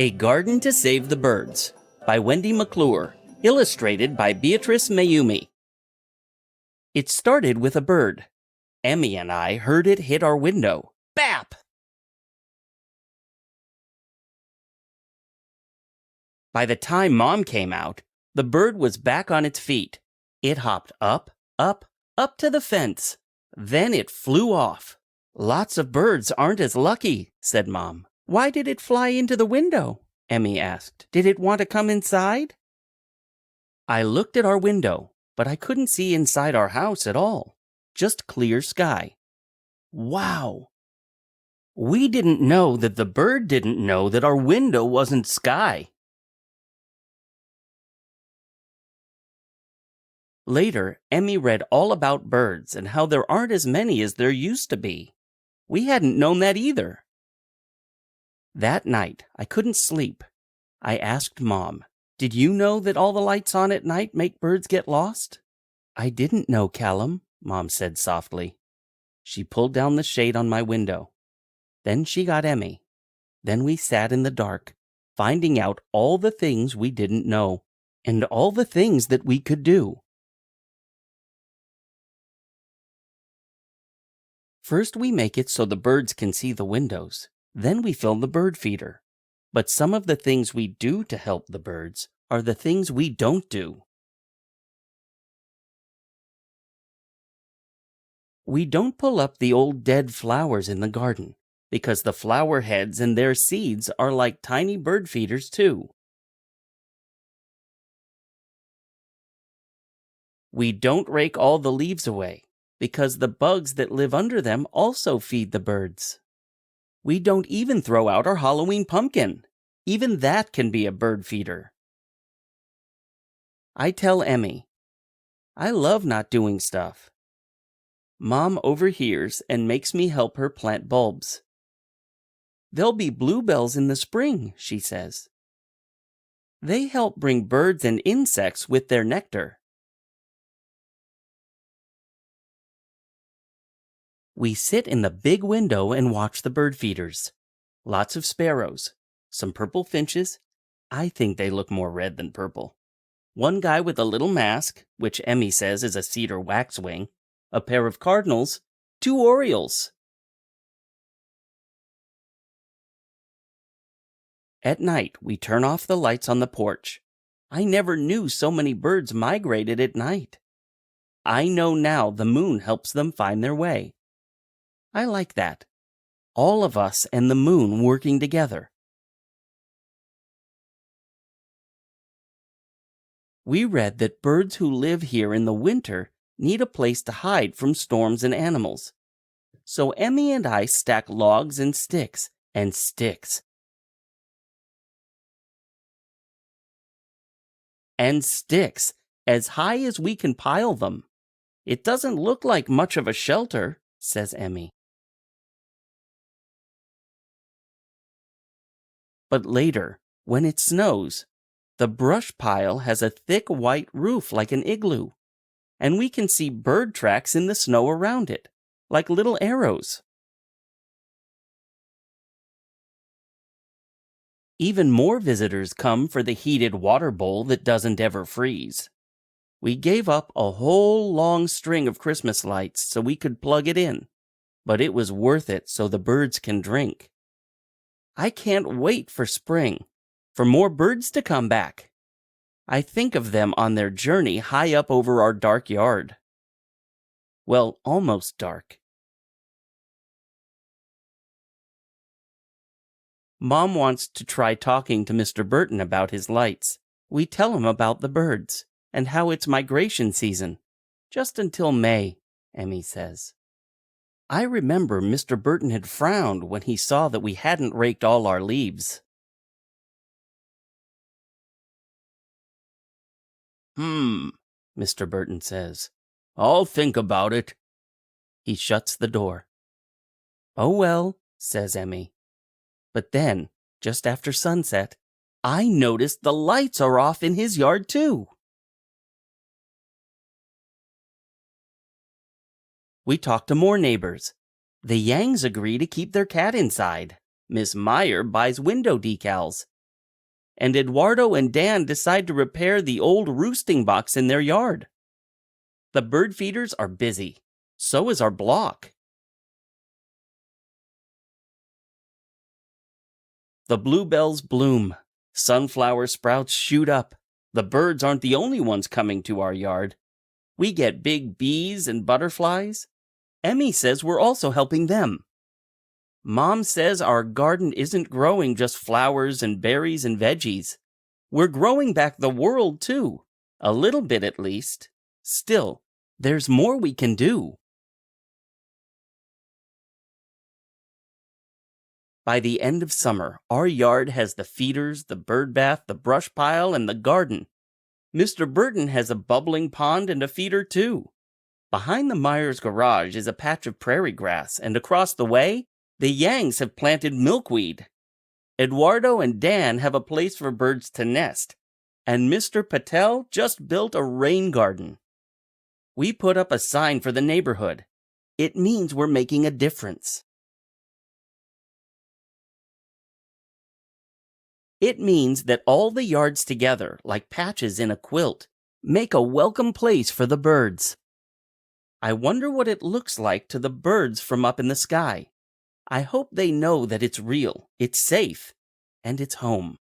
A Garden to Save the Birds by Wendy McClure, illustrated by Beatrice Mayumi. It started with a bird. Emmy and I heard it hit our window. Bap! By the time Mom came out, the bird was back on its feet. It hopped up, up, up to the fence. Then it flew off. Lots of birds aren't as lucky, said Mom. Why did it fly into the window? Emmy asked. Did it want to come inside? I looked at our window, but I couldn't see inside our house at all. Just clear sky. Wow! We didn't know that the bird didn't know that our window wasn't sky. Later, Emmy read all about birds and how there aren't as many as there used to be. We hadn't known that either. That night, I couldn't sleep. I asked Mom, "Did you know that all the lights on at night make birds get lost?" "I didn't know, Callum," Mom said softly. She pulled down the shade on my window. Then she got Emmy. Then we sat in the dark, finding out all the things we didn't know, and all the things that we could do. First, we make it so the birds can see the windows. Then we fill the bird feeder. But some of the things we do to help the birds are the things we don't do. We don't pull up the old dead flowers in the garden, because the flower heads and their seeds are like tiny bird feeders too. We don't rake all the leaves away, because the bugs that live under them also feed the birds. We don't even throw out our Halloween pumpkin. Even that can be a bird feeder. I tell Emmy, I love not doing stuff. Mom overhears and makes me help her plant bulbs. There'll be bluebells in the spring, she says. They help bring birds and insects with their nectar. We sit in the big window and watch the bird feeders. Lots of sparrows, some purple finches. I think they look more red than purple. One guy with a little mask, which Emmy says is a cedar waxwing, a pair of cardinals, 2 orioles. At night, we turn off the lights on the porch. I never knew so many birds migrated at night. I know now the moon helps them find their way. I like that. All of us and the moon working together. We read that birds who live here in the winter need a place to hide from storms and animals. So Emmy and I stack logs and sticks as high as we can pile them. It doesn't look like much of a shelter, says Emmy. But later, when it snows, the brush pile has a thick white roof like an igloo, and we can see bird tracks in the snow around it, like little arrows. Even more visitors come for the heated water bowl that doesn't ever freeze. We gave up a whole long string of Christmas lights so we could plug it in, but it was worth it so the birds can drink. I can't wait for spring, for more birds to come back. I think of them on their journey high up over our dark yard. Well, almost dark. Mom wants to try talking to Mr. Burton about his lights. We tell him about the birds and how it's migration season. Just until May, Emmy says. I remember Mr. Burton had frowned when he saw that we hadn't raked all our leaves. Mr. Burton says. I'll think about it. He shuts the door. Oh well, says Emmy. But then, just after sunset, I noticed the lights are off in his yard too. We talk to more neighbors. The Yangs agree to keep their cat inside. Miss Meyer buys window decals. and Eduardo and Dan decide to repair the old roosting box in their yard. The bird feeders are busy. So is our block. The bluebells bloom. Sunflower sprouts shoot up. The birds aren't the only ones coming to our yard. We get big bees and butterflies. Emmy says we're also helping them. Mom says our garden isn't growing just flowers and berries and veggies. We're growing back the world too. A little bit at least. Still, there's more we can do. By the end of summer, our yard has the feeders, the bird bath, the brush pile, and the garden. Mr. Burton has a bubbling pond and a feeder too. Behind the Myers garage is a patch of prairie grass, and across the way, the Yangs have planted milkweed. Eduardo and Dan have a place for birds to nest, and Mr. Patel just built a rain garden. We put up a sign for the neighborhood. It means we're making a difference. It means that all the yards together, like patches in a quilt, make a welcome place for the birds. I wonder what it looks like to the birds from up in the sky. I hope they know that it's real, it's safe, and it's home.